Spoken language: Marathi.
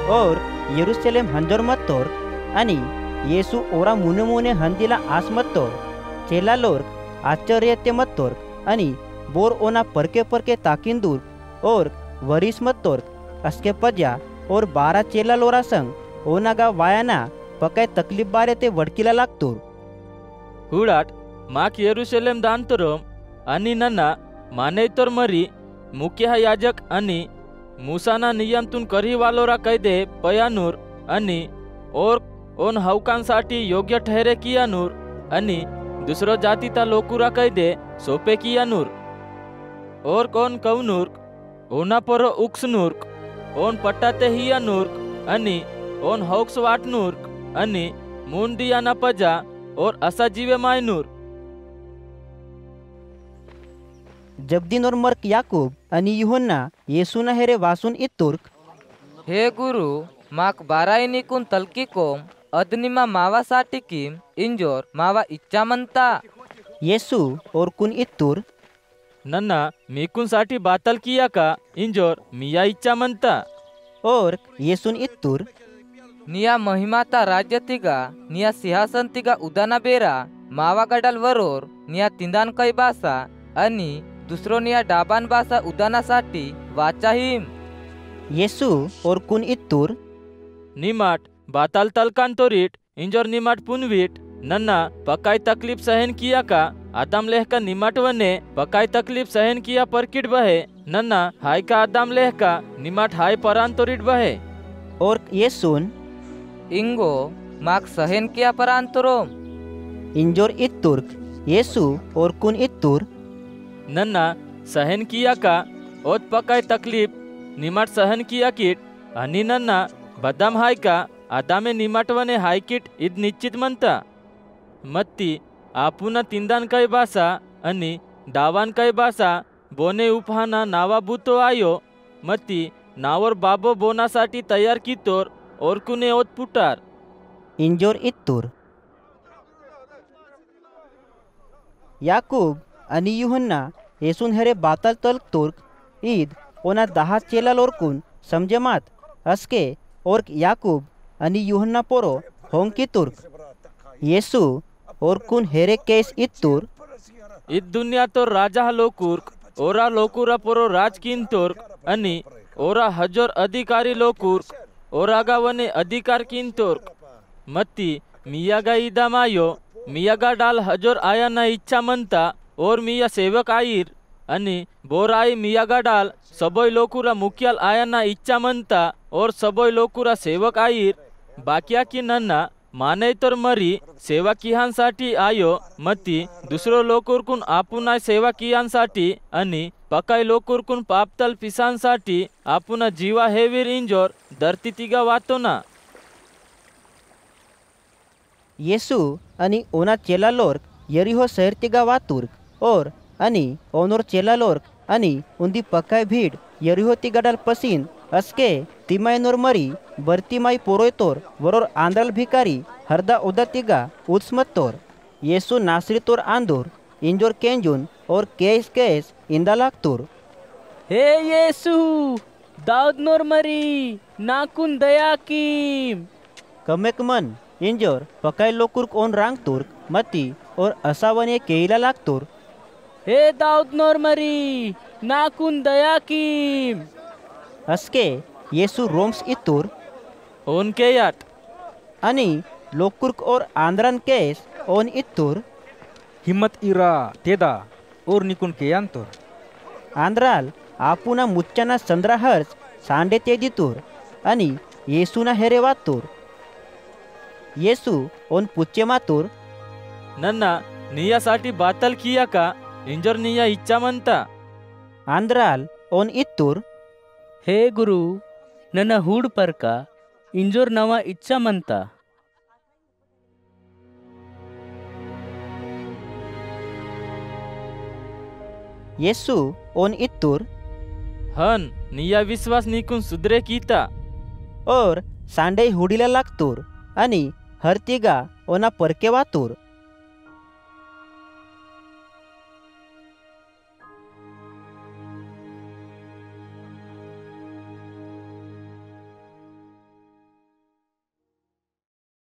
और यरूशलेम हंजोर मत्तोर आणि येसू ओरा मुने मुने हंदिला आस मत्तोर चेला लोर्क आश्चर्य मत्तोर आणि बोर ओना परके परके ताकिंदूर और वरिस मत्तोर अस्के पजा और 12 चेला लोरा संग ओनागा वायाना पकाय तकलीफ बारे ते वडकीला लागतोर हुडाट माक यरूशलेम दांतरोम आणि नन्ना मानेतोर मरी मुख्य याजक आणि मूसाना नियमतून करी वालोरा कैदे पयानूर आणि और ओन हौकांसाठी योग्य ठहरे कियानूर आणि दुसरो जातीता लोकुरा कैदे सोपे कियानूर और कोण कवनूर्क ओना परो उक्सनूर्क ओन पट्टाते हियानूर्क आणि ओन हौक्स वाटनूर्क आणि मुंडियाना पजा और असा जीवे मायनूर जब्दीन और मर्क याकूब आणि यूहन्ना येसूना हेरे वासून इत्तुर्क हे गुरु माक बाराई निकून तलकी कोम अदनिमा मावा साठी किम इंजोर मावा इच्छा म्हणता येसू और कुन इत्तुर नन्ना मीकुन साठी बातल किया का इंजोर मिया इच्छा म्हणता और येसून इत्तुर निया महिमाता राज्य तिगा निया सिंहासन तिगा उदाना बेरा मावा गडल वरोर निया तिंदान कै बासा आणि दुसरो निया डाबान बासा उदानासाठी वाचाहिम येसू और कुन इत्तुर निमाट बाताल तलकान तोरीट इंजोर निमाट पुनवीट नन्ना पकाई तकलीफ सहन किया का आदम लेह का निमाट वने पकाई तकलीफ सहन किया परकिट बहे नन्ना हाय का आदम लेह का निमाट हाय परान तोरीट बहे और येसून इंगो माक सहन किया परांतरोम इंजोर इत्तुर्क येसू और कुन इत्तुर नन्ना सहन किया का ओत पकाई तकलीफ निमाट सहन किया किट आणि नन्ना बदाम हाय का आदामे निमाटवने हाय किट इद निश्चित म्हणता मत्ती आपुना तिंदान कै बासा आणि डावान कै बासा बोने उपहाना नावा बुतो आयो मत्ती नावर बाबो बोनासाठी तयार कितोर और कुने ओत पुटार इंजोर इत्तुर याकूब आणि यूहन्ना येसून हेरे बातल तल तुर्क ईद ओना 10 चेला लोरकून समजे मात अस्के और याकूब आणि यूहन्ना पोरो होंकी तुर्क येसू और कुन हेरे केस इत्तुर इत दुनिया तो राजा लोकुर्क ओरा लोकुरा पोरो राजकिन तुर्क आणि ओरा हजोर अधिकारी लोकुर्क ओरागा वने अधिकार किन तुर्क मत्ती मियागा ईदा मायो मियागा डाल हजोर आया ना इच्छा म्हणता और मिया सेवक आईर आणि बोराई मियागा डाल सबोय लोकुरा मुख्याल आया ना इच्छा म्हणता और सबोय लोकुरा सेवक आईर बाकिया की नन्ना माने तर मरी सेवा कियांसाठी आयो मती दुसरो लोकुरकून आपुना सेवा कियांसाठी आणि पकाय लोकुरकून पापतल पिसांसाठी आपुना जीवा हेवीर इंजोर धरती तिगा वातो ना येसू आणि ओना चेला लोर्क यरीहो शहर तिगा वातुर्क और आणि ओनोर चेला लोर्क आणि उंदी पकाय भीड यरीहो तिगाडाल पसीन अस्के तिमायनोर मरी बर्तिमाई पोरोयतोर वरोर आंध्रल भिकारी हरदा उदा तिगा उस्मत्तोर येसू नासरी तोर आंदोर इंजोर केंजून और केस इंदा लागतोर हे येसू दाऊद नोर मरी नाकुन दया कीम कमेक मन इंजोर पकाय लोकुर्क ओन रांग तुर्क मती और असावने केईला लागतोर हे दाऊद नोर मरी नाकुन दया कीम अस्के Yesu roams इतुर on K yacht आणि लोकुर्क और आंध्रन केस ओन इतुर हिम्मत इरा तेदा और निकुन केयांतोर आंध्राल आपुना मुच्चाना संद्रा हर्ष सांडे ते दितूर आणि येसूना हेरे वातूर येसू ओन पुच्चे मातूर नन्ना नियासाठी बातल किया का इंजोर निया इच्छा म्हणता आंध्राल ओन इतूर हे गुरु ನನ್ನ ಹೂಡ್ ಪರ್ಕ ಇಂಜೋರ್ ನವ ಇಚ್ಛಾ ಮಂತ येसू ओन इतूर हन निया विश्वास निकून सुधरे कीता और सांडे हुडीला लागतूर आणि हरतिगा ओना परके वातूर